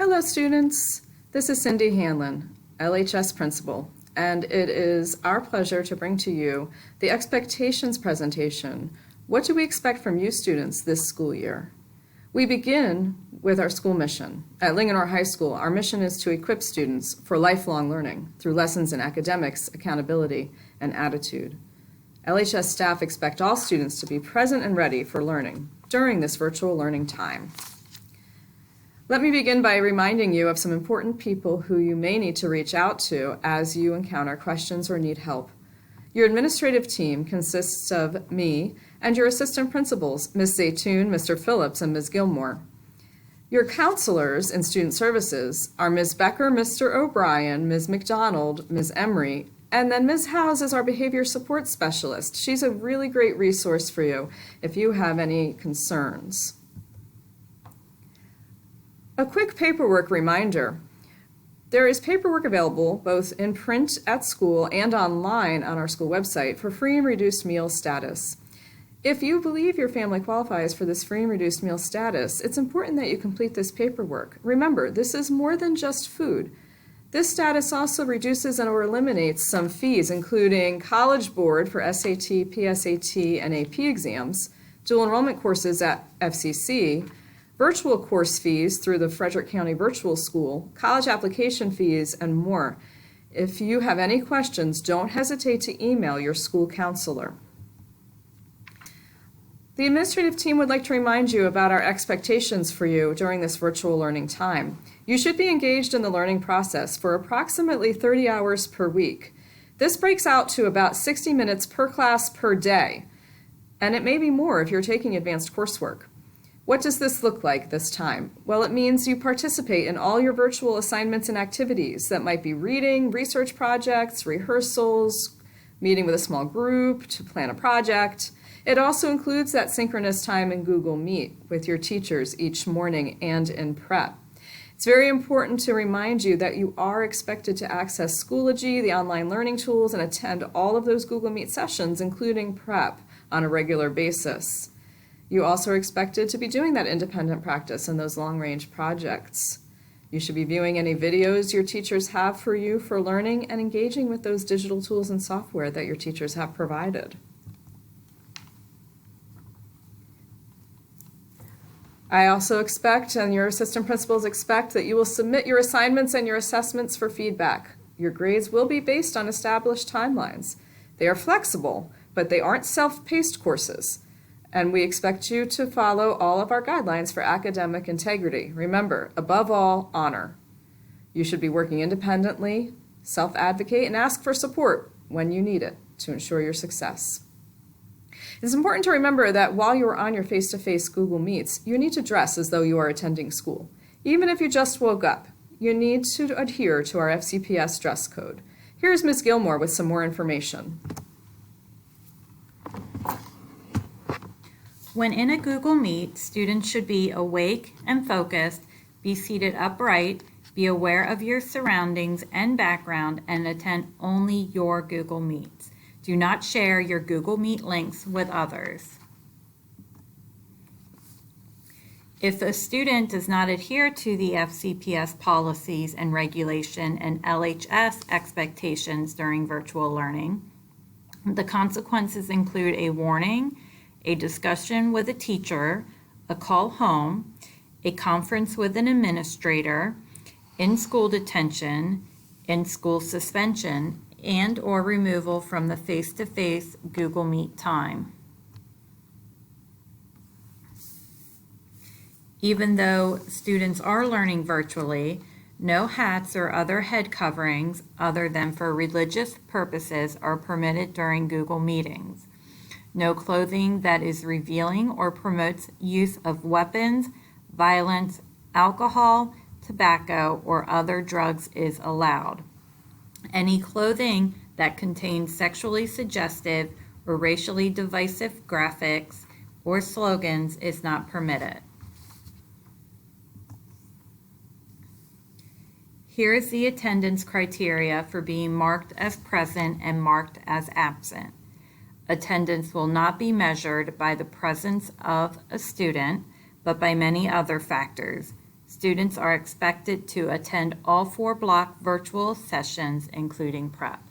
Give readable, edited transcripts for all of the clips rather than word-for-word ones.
Hello students, this is Cindy Hanlon, LHS Principal, and it is our pleasure to bring to you the Expectations presentation. What do we expect from you students this school year? We begin with our school mission. At Linganore High School, our mission is to equip students for lifelong learning through lessons in academics, accountability, and attitude. LHS staff expect all students to be present and ready for learning during this virtual learning time. Let me begin by reminding you of some important people who you may need to reach out to as you encounter questions or need help. Your administrative team consists of me and your assistant principals, Ms. Zaytoon, Mr. Phillips, and Ms. Gilmore. Your counselors in student services are Ms. Becker, Mr. O'Brien, Ms. McDonald, Ms. Emery, and then Ms. Howes is our behavior support specialist. She's a really great resource for you if you have any concerns. A quick paperwork reminder. There is paperwork available both in print at school and online on our school website for free and reduced meal status. If you believe your family qualifies for this free and reduced meal status, it's important that you complete this paperwork. Remember, this is more than just food. This status also reduces and or eliminates some fees, including College Board for SAT, PSAT, and AP exams, dual enrollment courses at FCC, virtual course fees through the Frederick County Virtual School, college application fees, and more. If you have any questions, don't hesitate to email your school counselor. The administrative team would like to remind you about our expectations for you during this virtual learning time. You should be engaged in the learning process for approximately 30 hours per week. This breaks out to about 60 minutes per class per day, and it may be more if you're taking advanced coursework. What does this look like this time? Well, it means you participate in all your virtual assignments and activities that might be reading, research projects, rehearsals, meeting with a small group to plan a project. It also includes that synchronous time in Google Meet with your teachers each morning and in prep. It's very important to remind you that you are expected to access Schoology, the online learning tools, and attend all of those Google Meet sessions, including prep, on a regular basis. You also are expected to be doing that independent practice in those long-range projects. You should be viewing any videos your teachers have for you for learning and engaging with those digital tools and software that your teachers have provided. I also expect, and your assistant principals expect, that you will submit your assignments and your assessments for feedback. Your grades will be based on established timelines. They are flexible, but they aren't self-paced courses. And we expect you to follow all of our guidelines for academic integrity. Remember, above all, honor. You should be working independently, self-advocate, and ask for support when you need it to ensure your success. It's important to remember that while you are on your face-to-face Google Meets, you need to dress as though you are attending school. Even if you just woke up, you need to adhere to our FCPS dress code. Here's Ms. Gilmore with some more information. When in a Google Meet, students should be awake and focused, be seated upright, be aware of your surroundings and background, and attend only your Google Meets. Do not share your Google Meet links with others. If a student does not adhere to the FCPS policies and regulation and LHS expectations during virtual learning, the consequences include a warning, a discussion with a teacher, a call home, a conference with an administrator, in-school detention, in-school suspension, and or removal from the face-to-face Google Meet time. Even though students are learning virtually, no hats or other head coverings other than for religious purposes are permitted during Google meetings. No clothing that is revealing or promotes use of weapons, violence, alcohol, tobacco, or other drugs is allowed. Any clothing that contains sexually suggestive or racially divisive graphics or slogans is not permitted. Here is the attendance criteria for being marked as present and marked as absent. Attendance will not be measured by the presence of a student, but by many other factors. Students are expected to attend all 4 block virtual sessions, including prep.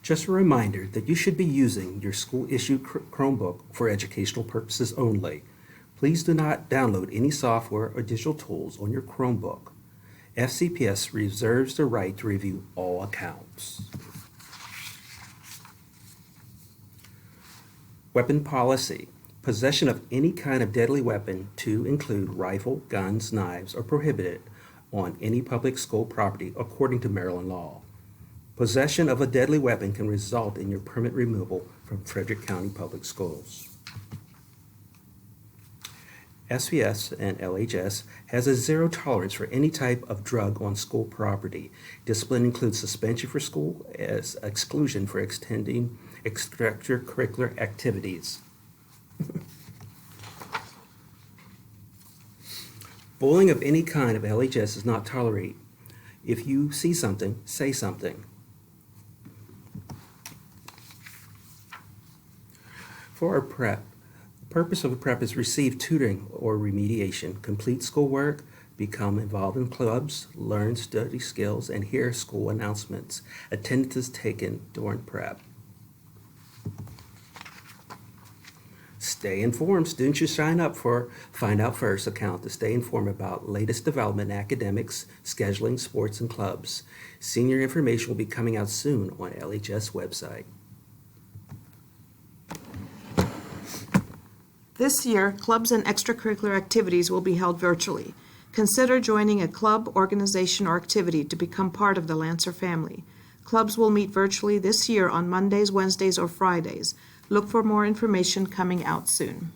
Just a reminder that you should be using your school-issued Chromebook for educational purposes only. Please do not download any software or digital tools on your Chromebook. FCPS reserves the right to review all accounts. Weapon policy. Possession of any kind of deadly weapon, to include rifle, guns, knives, are prohibited on any public school property according to Maryland law. Possession of a deadly weapon can result in your permanent removal from Frederick County Public Schools. SPS and LHS has a zero tolerance for any type of drug on school property. Discipline includes suspension for school as exclusion for extending extracurricular activities. Bullying of any kind of LHS is not tolerated. If you see something, say something. For our prep, the purpose of a prep is receive tutoring or remediation, complete schoolwork, become involved in clubs, learn study skills, and hear school announcements. Attendance is taken during prep. Stay informed. Students should sign up for Find Out First account to stay informed about latest development in academics, scheduling, sports, and clubs. Senior information will be coming out soon on LHS website. This year, clubs and extracurricular activities will be held virtually. Consider joining a club, organization, or activity to become part of the Lancer family. Clubs will meet virtually this year on Mondays, Wednesdays, or Fridays. Look for more information coming out soon.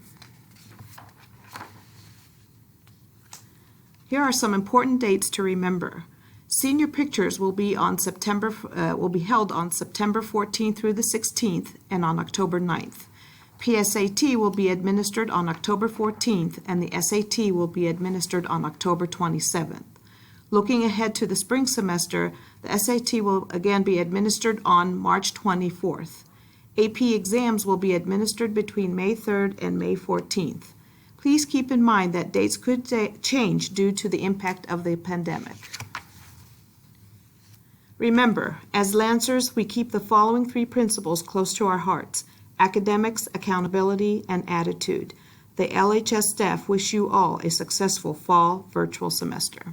Here are some important dates to remember. Senior pictures will be held on September 14th through the 16th and on October 9th. PSAT will be administered on October 14th, and the SAT will be administered on October 27th. Looking ahead to the spring semester, the SAT will again be administered on March 24th. AP exams will be administered between May 3rd and May 14th. Please keep in mind that dates could change due to the impact of the pandemic. Remember, as Lancers, we keep the following 3 principles close to our hearts: academics, accountability, and attitude. The LHS staff wish you all a successful fall virtual semester.